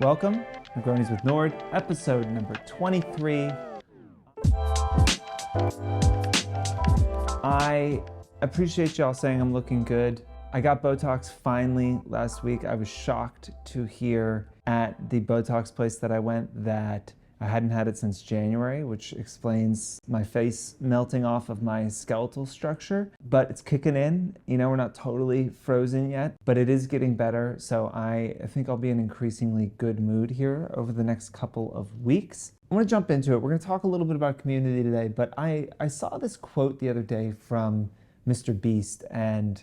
Welcome, Negronis with Nord, episode number 23. I appreciate y'all saying I'm looking good. I got Botox finally last week. I was shocked to hear at the Botox place that I went that I hadn't had it since January, which explains my face melting off of my skeletal structure, but it's kicking in. You know, we're not totally frozen yet, but it is getting better. So I think I'll be in increasingly good mood here over the next couple of weeks. I want to jump into it. We're going to talk a little bit about community today, but I saw this quote the other day from Mr. Beast, and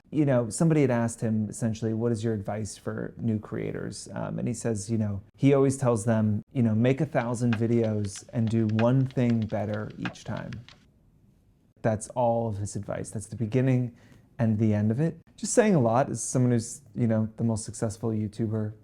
somebody had asked him essentially, what is your advice for new creators? And he says, he always tells them, make 1,000 videos and do one thing better each time. That's all of his advice. That's the beginning and the end of it. Just saying a lot as someone who's, the most successful YouTuber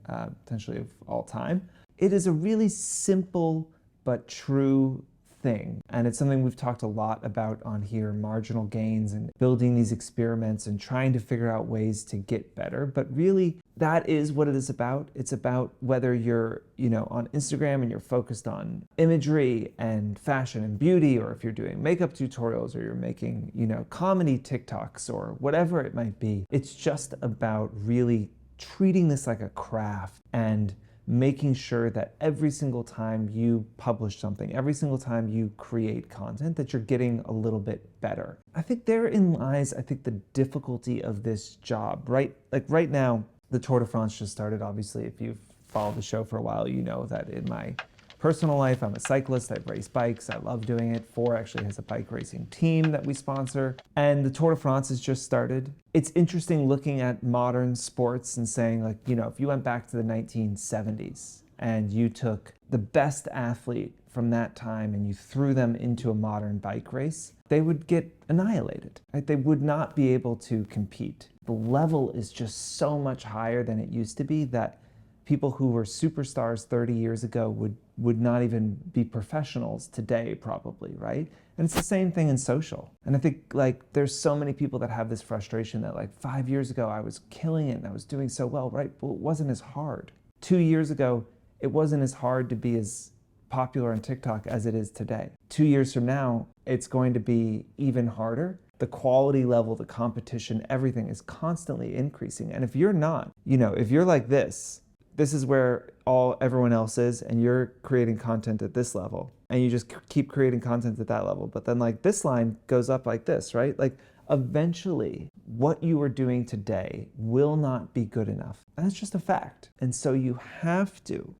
potentially of all time. It is a really simple but true thing. And it's something we've talked a lot about on here, marginal gains and building these experiments and trying to figure out ways to get better. But really, that is what it is about. It's about whether you're, on Instagram and you're focused on imagery and fashion and beauty, or if you're doing makeup tutorials or you're making, comedy TikToks or whatever it might be. It's just about really treating this like a craft and making sure that every single time you publish something, every single time you create content, that you're getting a little bit better. I think therein lies, the difficulty of this job, right? Like right now, the Tour de France just started. Obviously, if you've followed the show for a while, you know that in my personal life, I'm a cyclist. I race bikes. I love doing it. Fohr actually has a bike racing team that we sponsor. And the Tour de France has just started. It's interesting looking at modern sports and saying, if you went back to the 1970s and you took the best athlete from that time and you threw them into a modern bike race, they would get annihilated. Right? They would not be able to compete. The level is just so much higher than it used to be that people who were superstars 30 years ago would not even be professionals today, probably, right? And it's the same thing in social. And I think there's so many people that have this frustration that 5 years ago I was killing it and I was doing so well, right? But it wasn't as hard. 2 years ago, it wasn't as hard to be as popular on TikTok as it is today. 2 years from now, it's going to be even harder. The quality level, the competition, everything is constantly increasing. And if you're not, if you're like this is where everyone else is, and you're creating content at this level, and you just keep creating content at that level. But then this line goes up like this, right? Eventually what you are doing today will not be good enough. And that's just a fact. And so you have to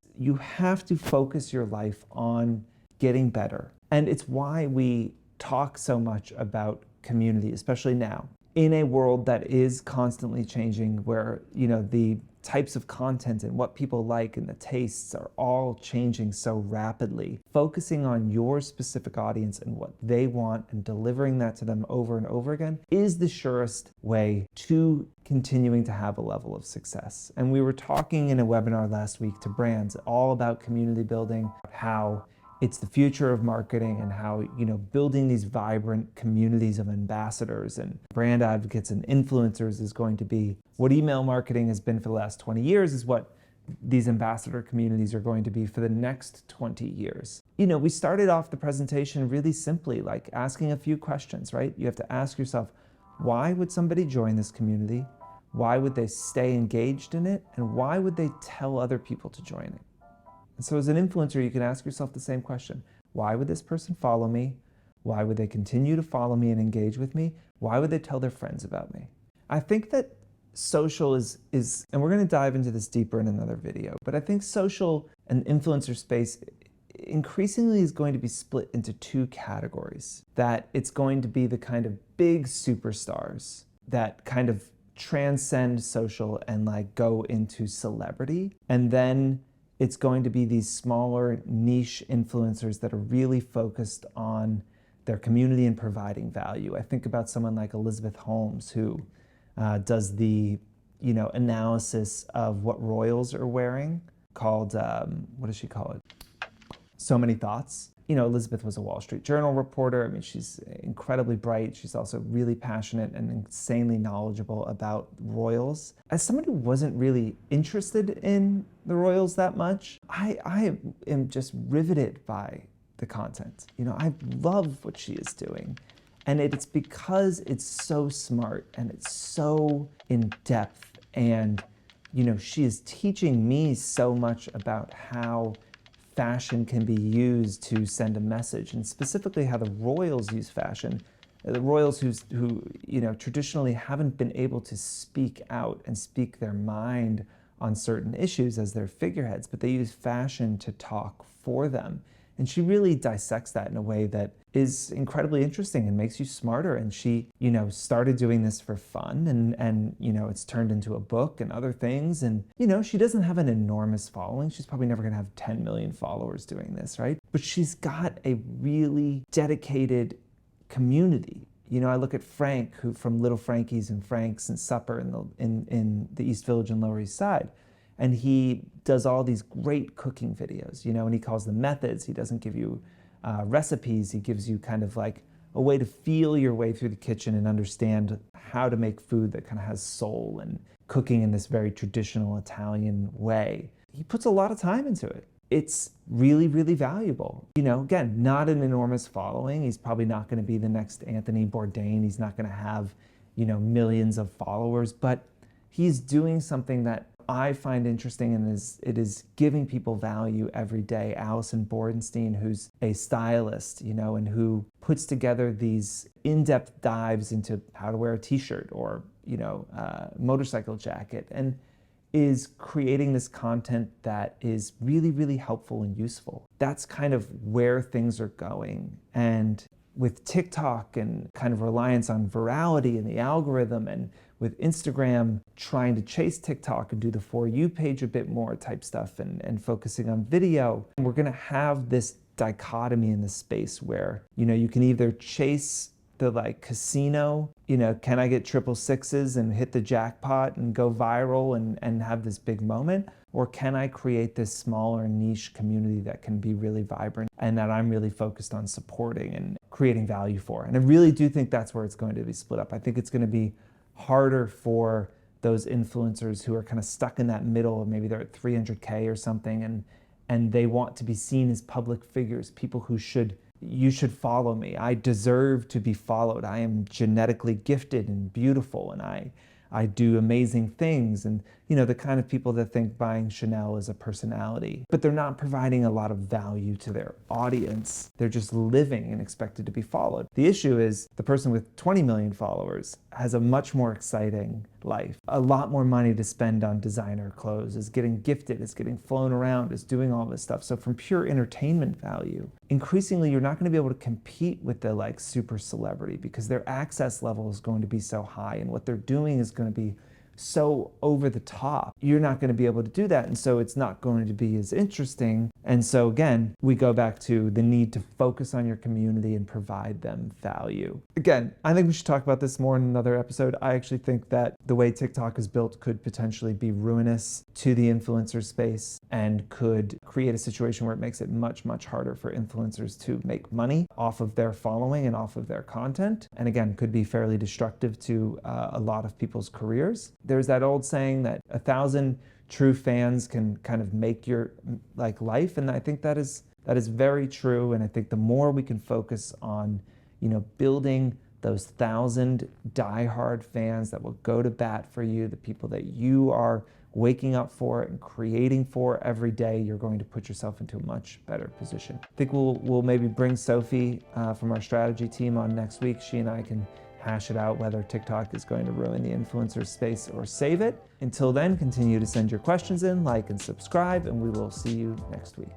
focus your life on getting better. And it's why we talk so much about community, especially now, in a world that is constantly changing, where, the types of content and what people like and the tastes are all changing so rapidly. Focusing on your specific audience and what they want and delivering that to them over and over again is the surest way to continuing to have a level of success. And we were talking in a webinar last week to brands all about community building, how it's the future of marketing, and how, building these vibrant communities of ambassadors and brand advocates and influencers is going to be what email marketing has been for the last 20 years, is what these ambassador communities are going to be for the next 20 years. We started off the presentation really simply, asking a few questions, right? You have to ask yourself, why would somebody join this community? Why would they stay engaged in it? And why would they tell other people to join it? And so as an influencer, you can ask yourself the same question. Why would this person follow me? Why would they continue to follow me and engage with me? Why would they tell their friends about me? I think that social is, and we're going to dive into this deeper in another video, but I think social and influencer space increasingly is going to be split into two categories. That it's going to be the kind of big superstars that kind of transcend social and go into celebrity. And then it's going to be these smaller niche influencers that are really focused on their community and providing value. I think about someone like Elizabeth Holmes, who does the analysis of what royals are wearing, called, what does she call it? so many thoughts. Elizabeth was a Wall Street Journal reporter. I mean, she's incredibly bright. She's also really passionate and insanely knowledgeable about royals. As someone who wasn't really interested in the royals that much, I am just riveted by the content. I love what she is doing. And it's because it's so smart and it's so in depth. And, she is teaching me so much about how fashion can be used to send a message, and specifically how the royals use fashion. The royals who traditionally haven't been able to speak out and speak their mind on certain issues as their figureheads, but they use fashion to talk for them. And she really dissects that in a way that is incredibly interesting and makes you smarter. And she, started doing this for fun, and it's turned into a book and other things. And, she doesn't have an enormous following. She's probably never going to have 10 million followers doing this, right? But she's got a really dedicated community. I look at Frank, who from Little Frankie's and Frank's and Supper in the East Village and Lower East Side. And he does all these great cooking videos, and he calls them methods. He doesn't give you recipes. He gives you kind of like a way to feel your way through the kitchen and understand how to make food that kind of has soul, and cooking in this very traditional Italian way. He puts a lot of time into it. It's really, really valuable. Again, not an enormous following. He's probably not going to be the next Anthony Bourdain. He's not going to have, millions of followers, but he's doing something that I find interesting, and it is giving people value every day. Alison Bordenstein, who's a stylist, and who puts together these in-depth dives into how to wear a t-shirt or, motorcycle jacket, and is creating this content that is really, really helpful and useful. That's kind of where things are going. And with TikTok and kind of reliance on virality and the algorithm, and with Instagram trying to chase TikTok and do the For You page a bit more type stuff, and focusing on video, we're gonna have this dichotomy in the space where, you can either chase the casino, can I get 666s and hit the jackpot and go viral and have this big moment? Or can I create this smaller niche community that can be really vibrant and that I'm really focused on supporting and creating value for? And I really do think that's where it's going to be split up. I think it's going to be harder for those influencers who are kind of stuck in that middle of, maybe they're at 300K or something, and they want to be seen as public figures, people who you should follow me. I deserve to be followed. I am genetically gifted and beautiful, and I do amazing things. And, the kind of people that think buying Chanel is a personality, but they're not providing a lot of value to their audience. They're just living and expected to be followed. The issue is the person with 20 million followers has a much more exciting life, a lot more money to spend on designer clothes, is getting gifted, is getting flown around, is doing all this stuff. So from pure entertainment value, increasingly you're not going to be able to compete with the super celebrity, because their access level is going to be so high, and what they're doing is going to be so over the top. You're not going to be able to do that, and so it's not going to be as interesting. And so again, we go back to the need to focus on your community and provide them value. Again, I think we should talk about this more in another episode. I actually think that the way TikTok is built could potentially be ruinous to the influencer space, and could create a situation where it makes it much, much harder for influencers to make money off of their following and off of their content. And again, could be fairly destructive to a lot of people's careers. There's that old saying that 1,000 true fans can kind of make your life, and I think that is very true. And I think the more we can focus on building those 1,000 diehard fans that will go to bat for you, the people that you are waking up for and creating for every day, you're going to put yourself into a much better position. I think we'll maybe bring Sophie from our strategy team on next week. She and I can hash it out whether TikTok is going to ruin the influencer space or save it. Until then, continue to send your questions in, like and subscribe, and we will see you next week.